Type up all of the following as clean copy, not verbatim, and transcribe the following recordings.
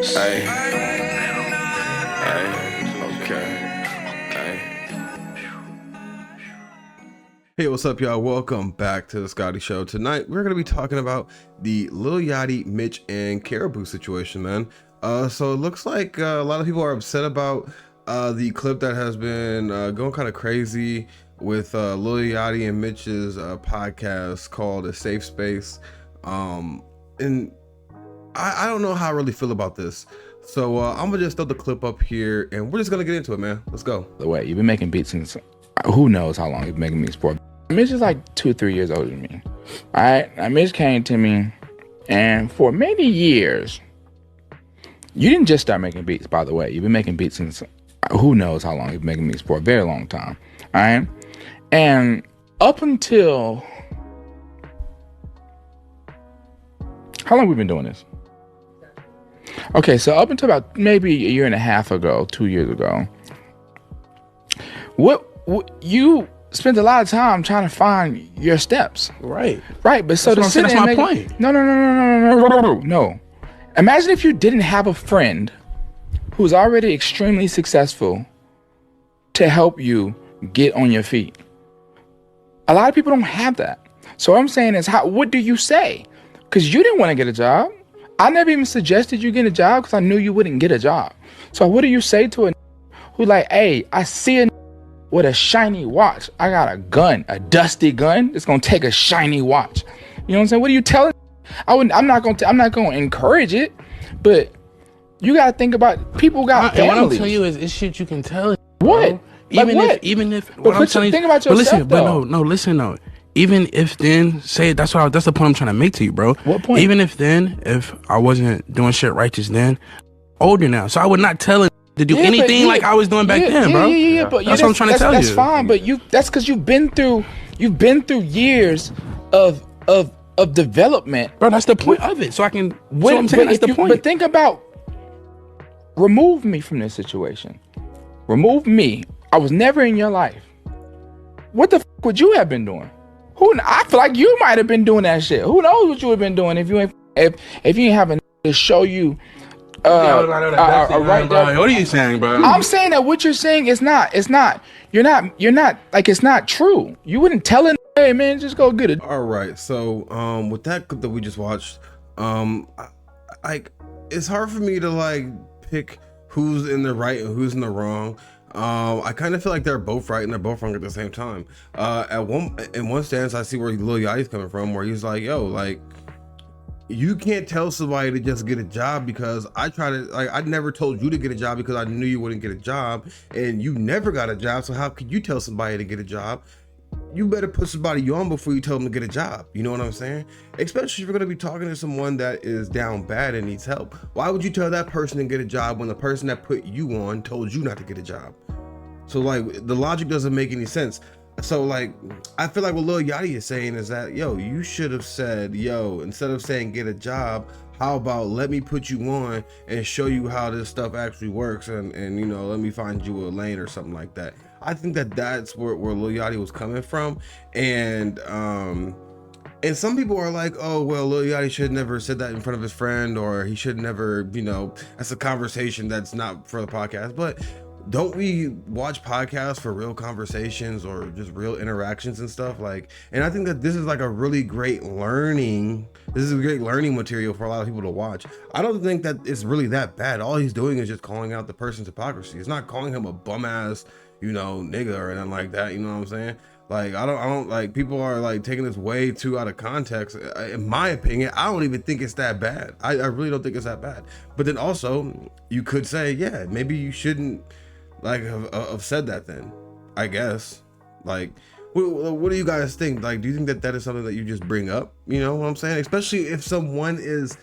Hey, okay. Hey, what's up, y'all? Welcome back to the Scotty Show. Tonight, we're going to be talking about the Lil Yachty, Mitch, and Karrahboo situation, man. So it looks like a lot of people are upset about the clip that has been going kind of crazy with Lil Yachty and Mitch's podcast called A Safe Space. And I don't know how I really feel about this. So I'm going to just throw the clip up here, and we're just going to get into it, man. Let's go. The way you've been making beats since who knows how long you've been making beats for. Mitch is like 2 or 3 years older than me. All right, now Mitch came to me, and for many years, you didn't just start making beats. By the way, you've been making beats since who knows how long you've been making beats for, a very long time. All right, and up until how long have we been doing this? Okay, so up until about maybe a year and a half ago, 2 years ago, what you spent a lot of time trying to find your steps. Right. But so that's my point. No. Imagine if you didn't have a friend who's already extremely successful to help you get on your feet. A lot of people don't have that. So what I'm saying is, what do you say? Because you didn't want to get a job. I never even suggested you get a job because I knew you wouldn't get a job. So what do you say to a who like, hey, I see a with a shiny watch. I got a gun, a dusty gun. It's gonna take a shiny watch. You know what I'm saying? What are you telling? I'm not gonna encourage it, but you gotta think about people got families. What I'm telling you is, it's shit you can tell. What? Even if what I'm telling you. Think about yourself. Listen though. Even if then, that's the point I'm trying to make to you, bro. What point? Even if I wasn't doing shit righteous then, older now, so I would not tell it to do anything like I was doing back then, bro. But that's what I'm trying to tell you. That's fine, but that's because you've been through years of development, bro. That's the point of it. So I can. So I'm saying that's the point. But think about, remove me from this situation. Remove me. I was never in your life. What the fuck would you have been doing? I feel like you might have been doing that shit. Who knows what you would have been doing if you ain't having to show you. What are you saying, bro? I'm saying that what you're saying is not. You're not like, it's not true. You wouldn't tell it. Hey man, just go get it. All right. So with that clip that we just watched, it's hard for me to like pick who's in the right and who's in the wrong. I kind of feel like they're both right and they're both wrong at the same time. In one stance, I see where Lil Yachty's coming from, where he's like, yo, like, you can't tell somebody to just get a job because I never told you to get a job because I knew you wouldn't get a job and you never got a job. So how could you tell somebody to get a job? You better put somebody on before you tell them to get a job. You know what I'm saying? Especially if you're going to be talking to someone that is down bad and needs help. Why would you tell that person to get a job when the person that put you on told you not to get a job? So like, the logic doesn't make any sense. So like, I feel like what Lil Yachty is saying is that, yo, you should have said, yo, instead of saying get a job, how about let me put you on and show you how this stuff actually works, and you know, let me find you a lane or something like that. I think that that's where Lil Yachty was coming from. And some people are like, oh, well, Lil Yachty should never said that in front of his friend, or he should never, you know, that's a conversation that's not for the podcast. But don't we watch podcasts for real conversations or just real interactions and stuff? Like, and I think that this is like a really great learning. This is a great learning material for a lot of people to watch. I don't think that it's really that bad. All he's doing is just calling out the person's hypocrisy. It's not calling him a bum ass, you know, nigga or anything like that. You know what I'm saying? Like, I don't like, people are like taking this way too out of context. In my opinion, I don't even think it's that bad. I really don't think it's that bad. But then also you could say, yeah, maybe you shouldn't like have said that then, I guess. Like, what do you guys think? Like, do you think that that is something that you just bring up? You know what I'm saying? Especially if someone is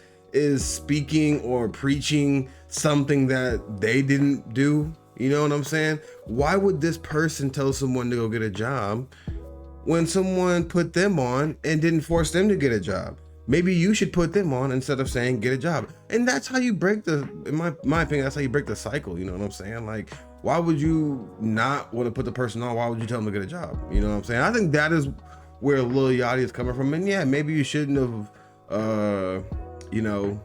speaking or preaching something that they didn't do. You know what I'm saying? Why would this person tell someone to go get a job when someone put them on and didn't force them to get a job? Maybe you should put them on instead of saying get a job. And that's how you break in my opinion, that's how you break the cycle. You know what I'm saying? Like, why would you not want to put the person on? Why would you tell them to get a job? You know what I'm saying? I think that is where Lil Yachty is coming from. And yeah, maybe you shouldn't have, you know,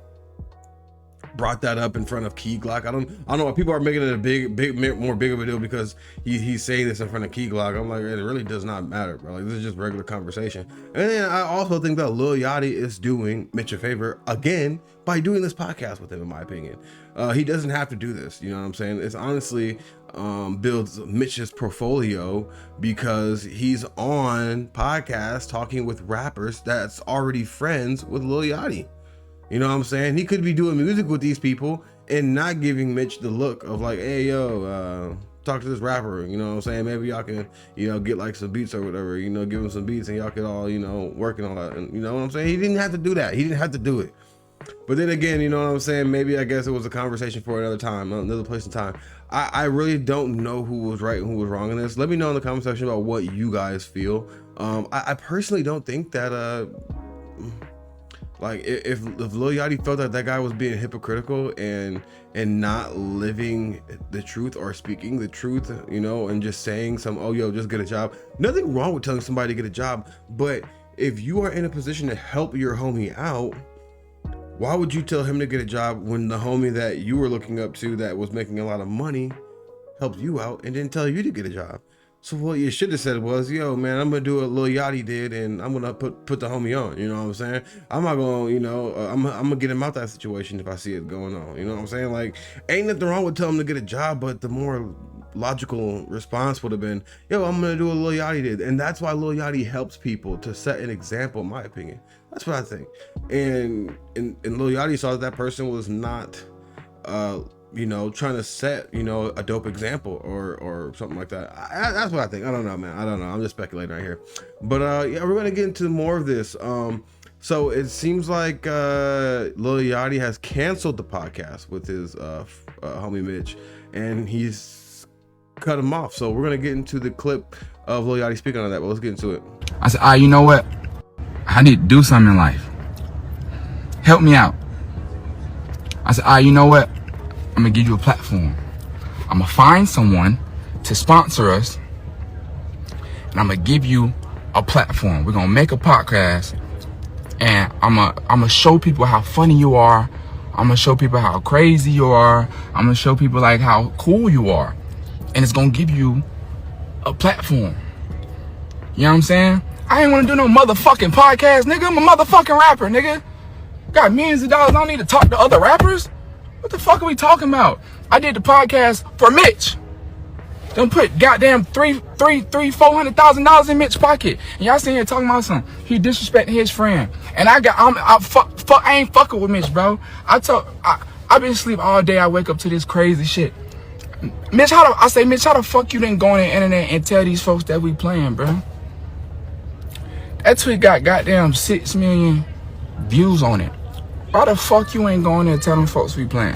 brought that up in front of Key Glock. I don't know why people are making it a more big of a deal because he's saying this in front of Key Glock. I'm like, it really does not matter, bro. Like, this is just regular conversation. And then I also think that Lil Yachty is doing Mitch a favor again by doing this podcast with him, in my opinion. He doesn't have to do this, you know what I'm saying? It's honestly builds Mitch's portfolio because he's on podcasts talking with rappers that's already friends with Lil Yachty. You know what I'm saying? He could be doing music with these people and not giving Mitch the look of like, hey, yo, talk to this rapper. You know what I'm saying? Maybe y'all can, you know, get like some beats or whatever, you know, give him some beats and y'all could all, you know, work and all that. And you know what I'm saying? He didn't have to do that. He didn't have to do it. But then again, you know what I'm saying? Maybe I guess it was a conversation for another time, another place and time. I really don't know who was right and who was wrong in this. Let me know in the comment section about what you guys feel. I personally don't think that, like if Lil Yachty felt that guy was being hypocritical and not living the truth or speaking the truth, you know, and just saying oh, yo, just get a job. Nothing wrong with telling somebody to get a job. But if you are in a position to help your homie out, why would you tell him to get a job when the homie that you were looking up to that was making a lot of money helped you out and didn't tell you to get a job? So what you should have said was, yo, man, I'm gonna do what Lil Yachty did, and I'm gonna put the homie on. You know what I'm saying? I'm not gonna, you know, I'm gonna get him out that situation if I see it going on. You know what I'm saying? Like, ain't nothing wrong with telling him to get a job, but the more logical response would have been, yo, I'm gonna do what Lil Yachty did, and that's why Lil Yachty helps people to set an example, in my opinion. That's what I think. And Lil Yachty saw that person was not, you know, trying to set, you know, a dope example or something like that. That's what I think. I don't know, man. I don't know. I'm just speculating right here. But yeah, we're gonna get into more of this. So it seems like Lil Yachty has canceled the podcast with his homie Mitch, and he's cut him off. So we're gonna get into the clip of Lil Yachty speaking on that. But let's get into it. I said, you know what? I need to do something in life. Help me out. I said, you know what? I'm gonna give you a platform. I'm gonna find someone to sponsor us, and I'm gonna give you a platform. We're gonna make a podcast, and I'm gonna show people how funny you are. I'm gonna show people how crazy you are. I'm gonna show people like how cool you are, and it's gonna give you a platform. You know what I'm saying? I ain't wanna do no motherfucking podcast, nigga. I'm a motherfucking rapper, nigga. Got millions of dollars. I don't need to talk to other rappers. What the fuck are we talking about? I did the podcast for Mitch. Don't put goddamn $400,000 in Mitch's pocket. And y'all sitting here talking about something. He disrespecting his friend. And I ain't fucking with Mitch, bro. I've been asleep all day. I wake up to this crazy shit. Mitch, how the fuck you didn't go on the internet and tell these folks that we playing, bro? That tweet got goddamn 6 million views on it. Why the fuck you ain't going there and tell them folks we playing?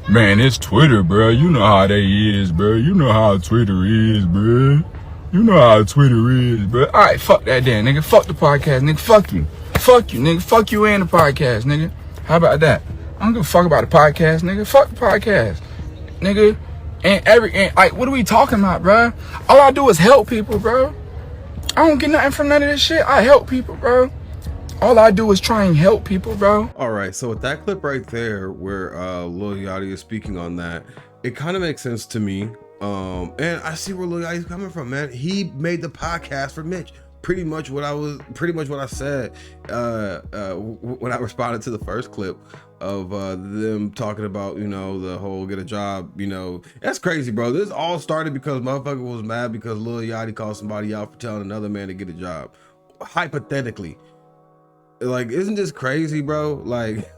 Man, it's Twitter, bro. You know how they is, bro. You know how Twitter is, bro. You know how Twitter is, bro. Alright, fuck that then, nigga. Fuck the podcast, nigga. Fuck you. Fuck you, nigga. Fuck you and the podcast, nigga. How about that? I don't give a fuck about the podcast, nigga. Fuck the podcast, nigga. And like, what are we talking about, bro? All I do is help people, bro. I don't get nothing from none of this shit. I help people, bro. All I do is try and help people, bro. All right, so with that clip right there where Lil Yachty is speaking on that, it kind of makes sense to me. And I see where Lil Yachty's coming from, man. He made the podcast for Mitch. Pretty much what I said when I responded to the first clip of them talking about, you know, the whole get a job, you know. That's crazy, bro. This all started because motherfucker was mad because Lil Yachty called somebody out for telling another man to get a job. Hypothetically. Like, isn't this crazy, bro? Like,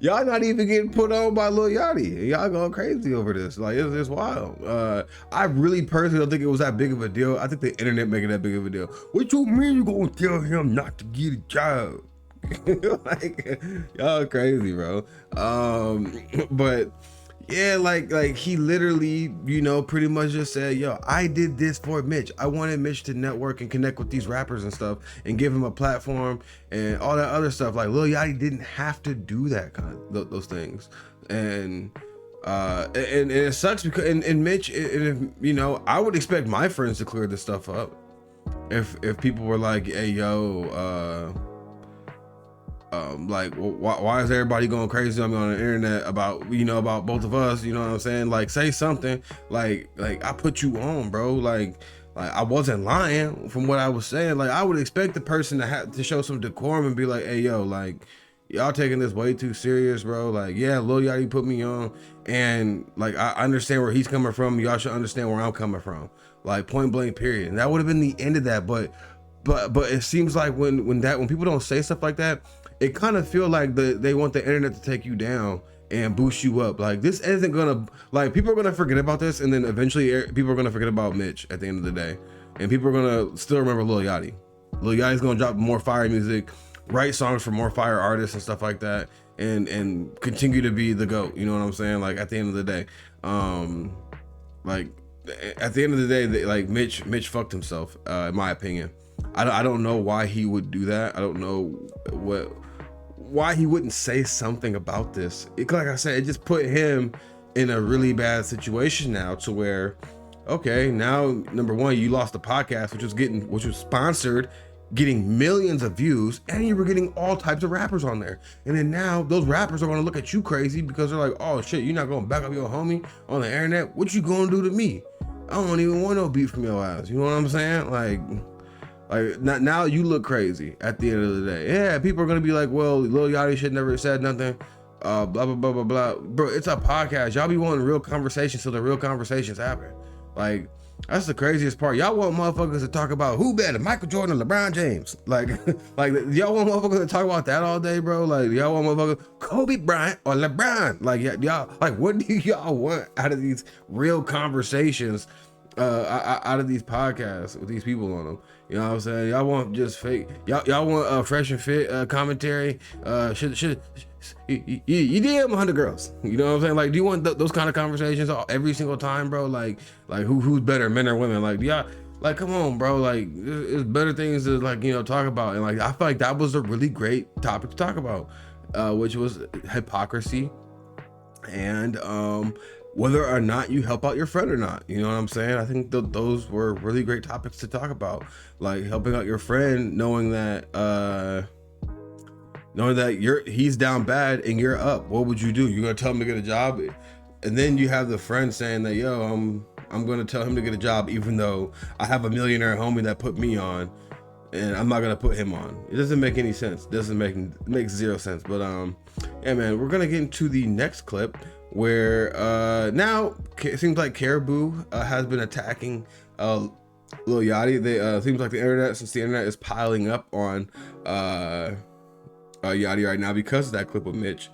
y'all not even getting put on by Lil Yachty. Y'all going crazy over this. Like, it's wild. I really personally don't think it was that big of a deal. I think the internet making that big of a deal. What you mean you gonna tell him not to get a job? Like, y'all crazy, bro. But yeah, like he literally, you know, pretty much just said, yo, I did this for Mitch. I wanted Mitch to network and connect with these rappers and stuff and give him a platform and all that other stuff. Like, Lil Yachty didn't have to do that kind of those things. And it sucks because and Mitch, and if, you know, I would expect my friends to clear this stuff up if people were like, hey, yo, like, why is everybody going crazy on me on the internet about, you know, about both of us? You know what I'm saying? Like, say something. Like I put you on, bro. Like I wasn't lying from what I was saying. Like, I would expect the person to have to show some decorum and be like, hey, yo, like, y'all taking this way too serious, bro. Like, yeah, Lil Yachty put me on, and like, I understand where he's coming from. Y'all should understand where I'm coming from. Like, point blank, period. And that would have been the end of that. But it seems like when people don't say stuff like that, it kind of feel like they want the internet to take you down and boost you up. Like, this isn't gonna, like, people are gonna forget about this, and then eventually people are gonna forget about Mitch at the end of the day, and people are gonna still remember Lil Yachty. Lil Yachty's gonna drop more fire music, write songs for more fire artists and stuff like that, and continue to be the GOAT. You know what I'm saying? Like, at the end of the day, like, at the end of the day, like, Mitch fucked himself, in my opinion. I don't know why he would do that. I don't know why he wouldn't say something about this. Like I said, it just put him in a really bad situation now, to where, okay, now, number one, you lost the podcast, which was sponsored, getting millions of views, and you were getting all types of rappers on there. And then now those rappers are going to look at you crazy because they're like, oh shit, you're not going to back up your homie on the internet? What you going to do to me? I don't even want no beef from your ass. You know what I'm saying? Like now you look crazy at the end of the day. Yeah, people are gonna be like, well, Lil Yachty should never have said nothing, blah blah blah blah blah. Bro, it's a podcast. Y'all be wanting real conversations, so the real conversations happen. Like, that's the craziest part. Y'all want motherfuckers to talk about who better, Michael Jordan or LeBron James. Like y'all want motherfuckers to talk about that all day, bro. Like, y'all want motherfuckers Kobe Bryant or LeBron. Like, y'all, like, what do y'all want out of these real conversations, out of these podcasts with these people on them? You know what I'm saying? Y'all want just fake. Y'all want fresh and fit commentary. Should you DM 100 girls? You know what I'm saying? Like, do you want those kind of conversations every single time, bro? Like who's better, men or women? Like, yeah, like, come on, bro. Like, it's better things to, like, you know, talk about. And like, I feel like that was a really great topic to talk about, which was hypocrisy and whether or not you help out your friend or not. You know what I'm saying? I think those were really great topics to talk about. Like, helping out your friend, knowing that he's down bad and you're up. What would you do? You're gonna tell him to get a job, and then you have the friend saying that, yo, I'm gonna tell him to get a job even though I have a millionaire homie that put me on, and I'm not gonna put him on. It doesn't make any sense. It makes zero sense. But yeah, man, we're gonna get into the next clip, where now it seems like Karrahboo has been attacking Lil Yachty. Seems like since the internet is piling up on Yachty right now because of that clip with Mitch.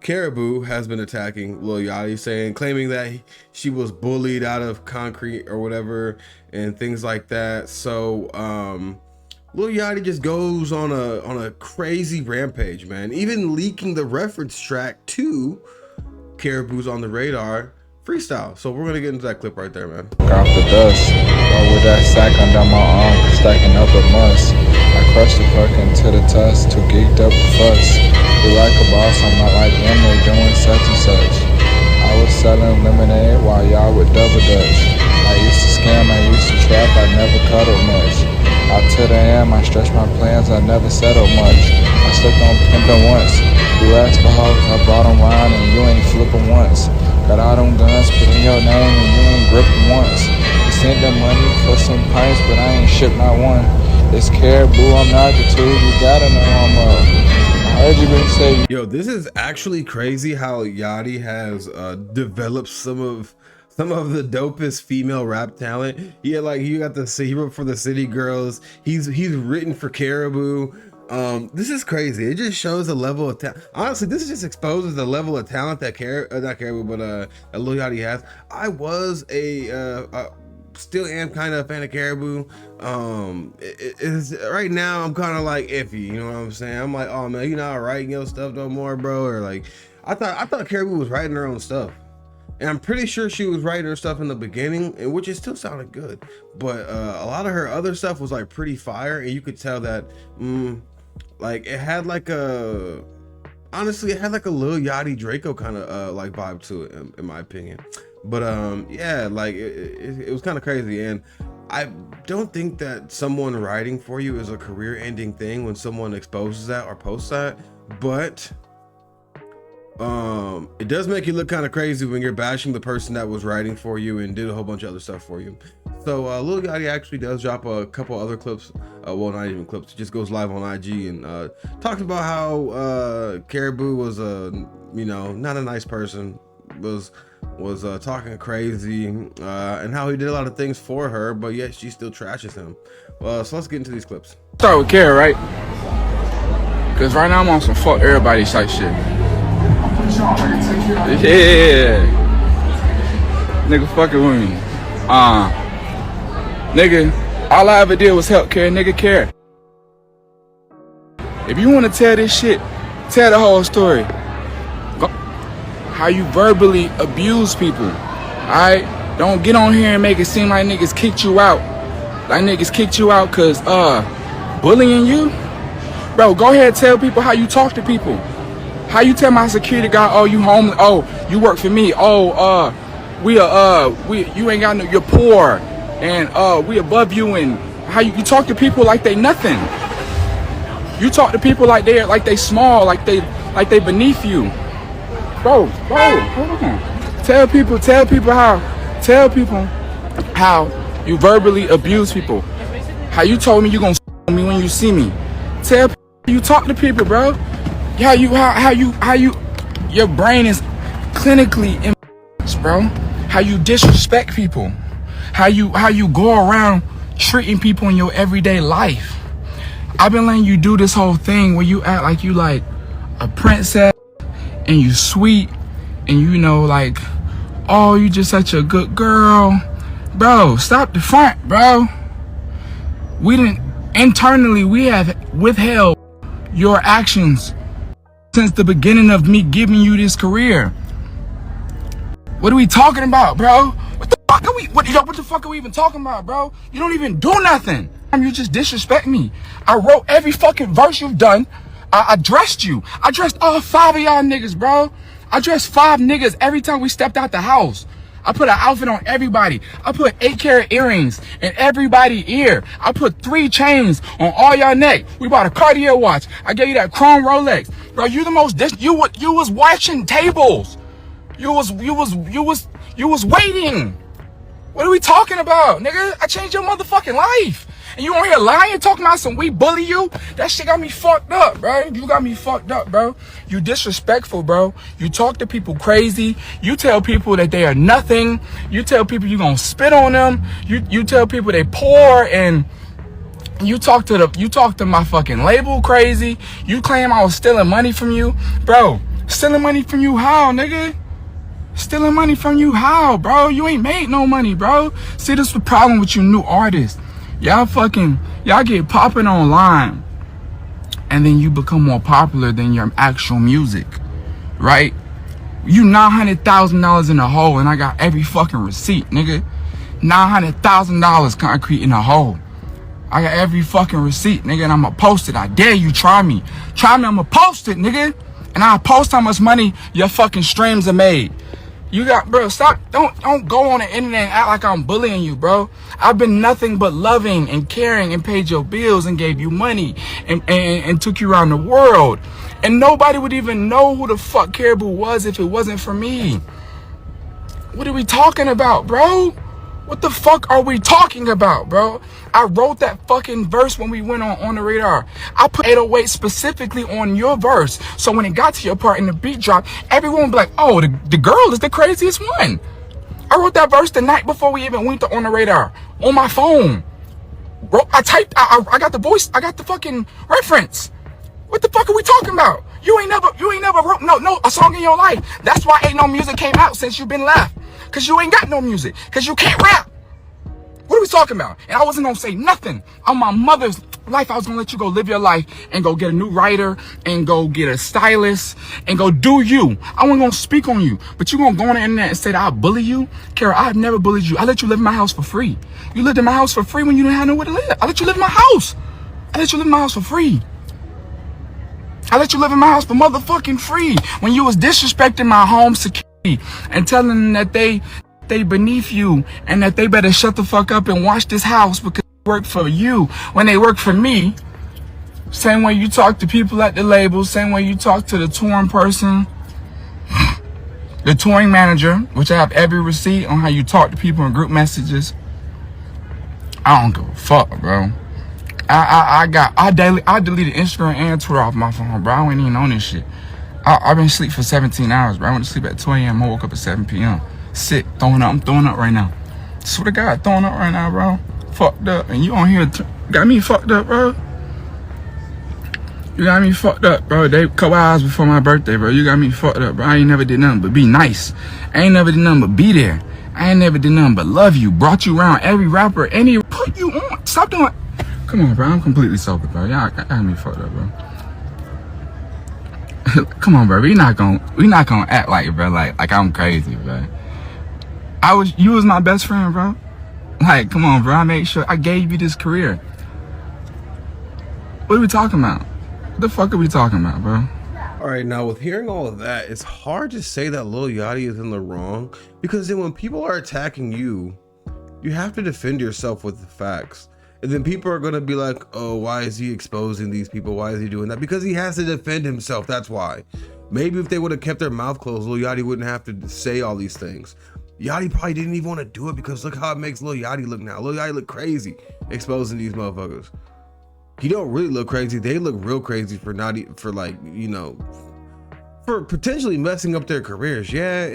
Karrahboo has been attacking Lil Yachty, claiming that she was bullied out of concrete or whatever and things like that. So Lil Yachty just goes on a crazy rampage, man, even leaking the reference track to Karrahboo's On the Radar freestyle. So we're gonna get into that clip right there, man. Off the dust, or with that sack under my arm, stacking up a must. I crushed the fuck into the tusk, too geeked up to fuss. You like a boss, I'm not like them, they doing such and such. I was selling lemonade while y'all with double dutch. I used to scam, I used to trap, I never cuddled much. Out to the end, I stretched my plans, I never settled much. I slipped on pimpin' once. You asked for hoes, I brought them round and you ain't flippin' once. Got all them guns, put in your name and you ain't grippin' once. You sent the money for some pints, but I ain't shipped not one. It's Karrahboo, I'm not the two, you gotta know I'm up. I heard you been say. Yo, this is actually crazy how Yachty has developed some of the dopest female rap talent. Yeah, like, you got he wrote for the City Girls. He's written for Karrahboo. This is crazy. It just shows the level of talent. Honestly, this just exposes the level of talent that not Karrahboo, but that Lil Yachty has. I was still am kind of a fan of Karrahboo. Right now I'm kind of like iffy. You know what I'm saying? I'm like, oh man, you not writing your stuff no more, bro. Or like, I thought Karrahboo was writing her own stuff. And I'm pretty sure she was writing her stuff in the beginning, and which it still sounded good. But a lot of her other stuff was like pretty fire, and you could tell that like it had like a Lil Yachty Draco kind of like vibe to it, in my opinion. But yeah, like it was kind of crazy, and I don't think that someone writing for you is a career-ending thing when someone exposes that or posts that. but it does make you look kind of crazy when you're bashing the person that was writing for you and did a whole bunch of other stuff for you. So Lil Yachty actually does drop a couple other clips, well, not even clips, he just goes live on IG and talks about how Karrahboo was not a nice person, was talking crazy, and how he did a lot of things for her, but yet she still trashes him. So let's get into these clips. Start with Kara, right? Cause right now I'm on some fuck everybody type shit. Yeah, nigga fucking with me. Nigga, all I ever did was help Kara. Nigga, Kara, if you want to tell this shit, tell the whole story. How you verbally abuse people. Alright? Don't get on here and make it seem like niggas kicked you out. Like niggas kicked you out cause bullying you. Bro, go ahead and tell people how you talk to people. How you tell my security guy, oh, you homeless, oh, you work for me, oh, you ain't got no, you're poor, and we above you, and how you talk to people like they nothing. You talk to people like they small, like they beneath you. Bro, hold on. Tell people how you verbally abuse people. How you told me you gonna me when you see me. Tell people you talk to people, bro. How you your brain is clinically imbalanced, bro. How you disrespect people. How you go around treating people in your everyday life. I've been letting you do this whole thing where you act like you like a princess and you sweet and you know like, oh, you just such a good girl. Bro, stop the front, bro. We have withheld your actions since the beginning of me giving you this career. What are we talking about, bro? What the fuck are we even talking about, bro? You don't even do nothing. You just disrespect me. I wrote every fucking verse you've done. I dressed you. I dressed all 5 of y'all niggas, bro. I dressed 5 niggas every time we stepped out the house. I put an outfit on everybody. I put 8-carat earrings in everybody's ear. I put 3 chains on all y'all neck. We bought a Cartier watch. I gave you that chrome Rolex. Bro, you the most you was watching tables. You was waiting. What are we talking about, nigga? I changed your motherfucking life. And you on here lying, talking about some we bully you? That shit got me fucked up, bro. You got me fucked up, bro. You disrespectful, bro. You talk to people crazy. You tell people that they are nothing. You tell people you gonna spit on them. You tell people they poor, and you talk to my fucking label crazy. You claim I was stealing money from you. Bro, stealing money from you how, nigga? Stealing money from you how, bro? You ain't made no money, bro. See, this is the problem with you new artists. Y'all get popping online, and then you become more popular than your actual music, right? You $900,000 in a hole, and I got every fucking receipt, nigga. $900,000 concrete in a hole. I got every fucking receipt, nigga, and I'ma post it. I dare you, try me. I'ma post it, nigga. And I'll post how much money your fucking streams are made. You got, bro, stop, don't go on the internet and act like I'm bullying you, bro. I've been nothing but loving and caring and paid your bills and gave you money and took you around the world. And nobody would even know who the fuck Karrahboo was if it wasn't for me. What are we talking about, bro? What the fuck are we talking about, bro? I wrote that fucking verse when we went on the radar. I put 808 specifically on your verse. So when it got to your part and the beat dropped, everyone would be like, oh, the girl is the craziest one. I wrote that verse the night before we even went on the radar on my phone. Bro, I got the voice, I got the fucking reference. What the fuck are we talking about? You ain't never wrote no a song in your life. That's why ain't no music came out since you been left. Cause you ain't got no music. Cause you can't rap. What are we talking about? And I wasn't gonna say nothing on my mother's life. I was gonna let you go live your life and go get a new writer and go get a stylist and go do you. I wasn't gonna speak on you, but you gonna go on the internet and say that I bully you? Kara, I've never bullied you. I let you live in my house for free. You lived in my house for free when you didn't have nowhere to live. I let you live in my house. I let you live in my house for free. I let you live in my house for motherfucking free when you was disrespecting my home security and telling them that they beneath you and that they better shut the fuck up and watch this house because they work for you when they work for me. Same way you talk to people at the label, same way you talk to the touring person, the touring manager, which I have every receipt on how you talk to people in group messages. I don't give a fuck, bro. I deleted Instagram and Twitter off my phone, bro. I ain't even on this shit. I've been asleep for 17 hours, bro. I went to sleep at 2 a.m. I woke up at 7 p.m. Sick, throwing up. I'm throwing up right now. Swear to God, throwing up right now, bro. Fucked up. And you on here got me fucked up, bro. You got me fucked up, bro. They couple hours before my birthday, bro. You got me fucked up, bro. I ain't never did nothing but be nice. I ain't never did nothing but be there. I ain't never did nothing but love you. Brought you around every rapper, put you on. Stop doing. Come on, bro. I'm completely sober, bro. Y'all got me fucked up, bro. Come on, bro. We not gonna act like it, bro. Like I'm crazy, bro. You was my best friend, bro. Like, come on, bro. I made sure I gave you this career. What are we talking about? What the fuck are we talking about, bro? All right, now with hearing all of that, it's hard to say that Lil Yachty is in the wrong, because then when people are attacking you, you have to defend yourself with the facts. And then people are gonna be like, oh, why is he exposing these people? Why is he doing that? Because he has to defend himself, that's why. Maybe if they would have kept their mouth closed, Lil Yachty wouldn't have to say all these things. Yachty probably didn't even want to do it, because look how it makes Lil Yachty look now. Lil Yachty look crazy exposing these motherfuckers. He don't really look crazy. They look real crazy for for potentially messing up their careers. Yeah,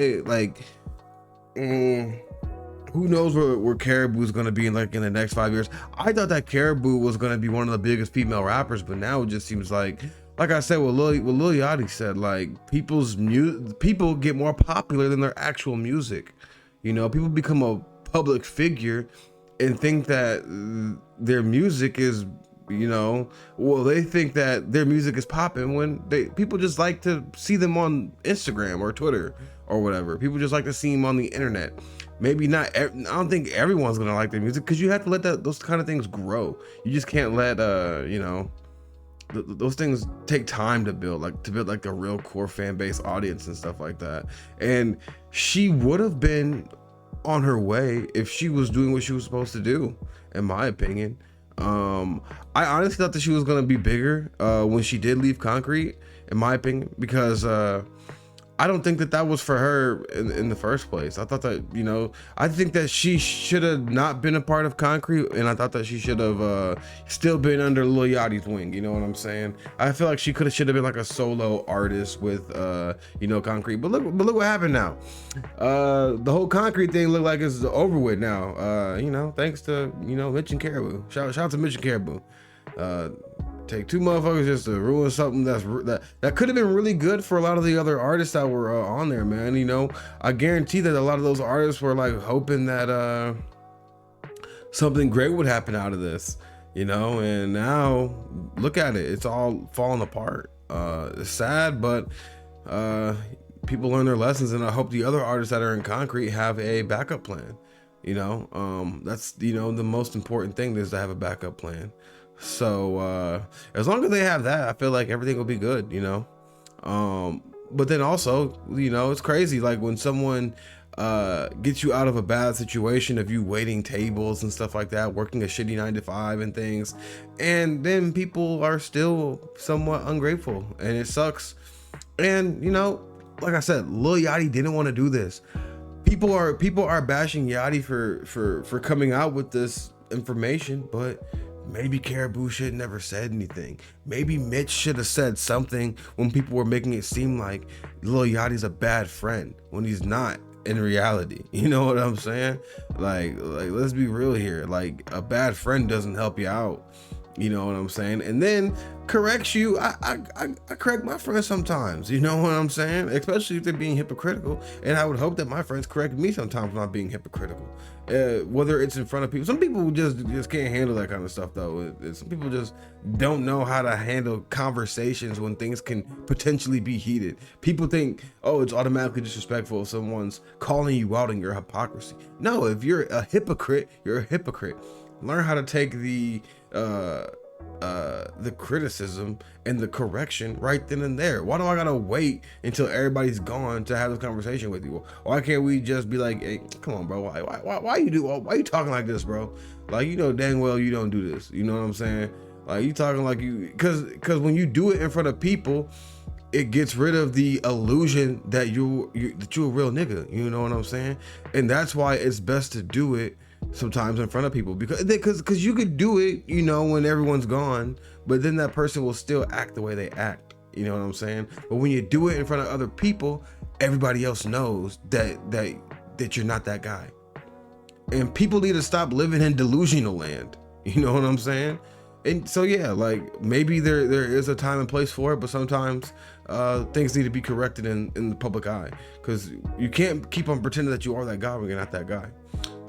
who knows where Karrahboo is gonna be in the next 5 years. I thought that Karrahboo was gonna be one of the biggest female rappers, but now it just seems like I said, what Lil Yachty said, like people get more popular than their actual music. You know, people become a public figure and think that their music is, they think that their music is popping when people just like to see them on Instagram or Twitter or whatever. People just like to see them on the internet. Maybe not. I don't think everyone's gonna like their music, because you have to let those kind of things grow. You just can't let those things take time to build like a real core fan base audience and stuff like that. And she would have been on her way if she was doing what she was supposed to do, in my opinion. I honestly thought that she was gonna be bigger when she did leave Concrete, in my opinion, because I don't think that was for her in the first place. I thought that, I think that she should have not been a part of Concrete, and I thought that she should have still been under Lil Yachty's wing. You know what I'm saying? I feel like should have been like a solo artist with Concrete. But look what happened now. The whole Concrete thing looked like it's over with now. Thanks to Mitch and Karrahboo. Shout out to Mitch and Karrahboo. Take two motherfuckers just to ruin something that could have been really good for a lot of the other artists that were on there, man. I guarantee that a lot of those artists were like hoping that something great would happen out of this, and now look at it, it's all falling apart. It's sad, but people learn their lessons, and I hope the other artists that are in Concrete have a backup plan. That's the most important thing is to have a backup plan. So as long as they have that, I feel like everything will be good, but then also, it's crazy, like when someone gets you out of a bad situation of you waiting tables and stuff like that, working a shitty 9 to 5 and things, and then people are still somewhat ungrateful, and it sucks. And like I said, Lil Yachty didn't want to do this. People are bashing Yachty for coming out with this information, but maybe Karrahboo should never said anything. Maybe Mitch should have said something when people were making it seem like Lil Yachty's a bad friend when he's not in reality. You know what I'm saying? Like let's be real here. Like, a bad friend doesn't help you out. You know what I'm saying? And then corrects you. I correct my friends sometimes. You know what I'm saying? Especially if they're being hypocritical. And I would hope that my friends correct me sometimes when I'm being hypocritical. Whether it's in front of people. Some people just can't handle that kind of stuff, though. Some people just don't know how to handle conversations when things can potentially be heated. People think, oh, it's automatically disrespectful if someone's calling you out on your hypocrisy. No, if you're a hypocrite, you're a hypocrite. Learn how to take the criticism and the correction right then and there. Why do I gotta wait until everybody's gone to have this conversation with you? Why can't we just be like, hey, come on, bro? Why you talking like this, bro? Like, dang well you don't do this. You know what I'm saying? Like you talking like you, because when you do it in front of people, it gets rid of the illusion that you're a real nigga. You know what I'm saying? And that's why it's best to do it sometimes in front of people, because you could do it, you know, when everyone's gone, but then that person will still act the way they act. You know what I'm saying? But when you do it in front of other people, everybody else knows that you're not that guy. And people need to stop living in delusional land. You know what I'm saying? And so yeah, like maybe there is a time and place for it, but sometimes things need to be corrected in the public eye, because you can't keep on pretending that you are that guy when you're not that guy.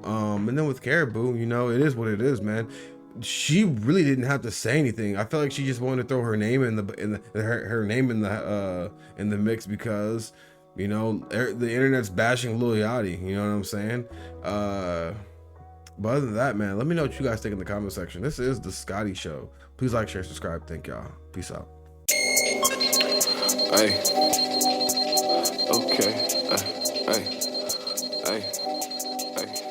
And then with Karrahboo, you know, it is what it is, man. She really didn't have to say anything. I felt like she just wanted to throw her name in her name in the mix, because, you know, the internet's bashing Lil Yachty. You know what I'm saying? But other than that, man, let me know what you guys think in the comment section. This is the Scotty Show. Please like, share, subscribe. Thank y'all. Peace out. Hey. Okay. Hey. Hey. Hey.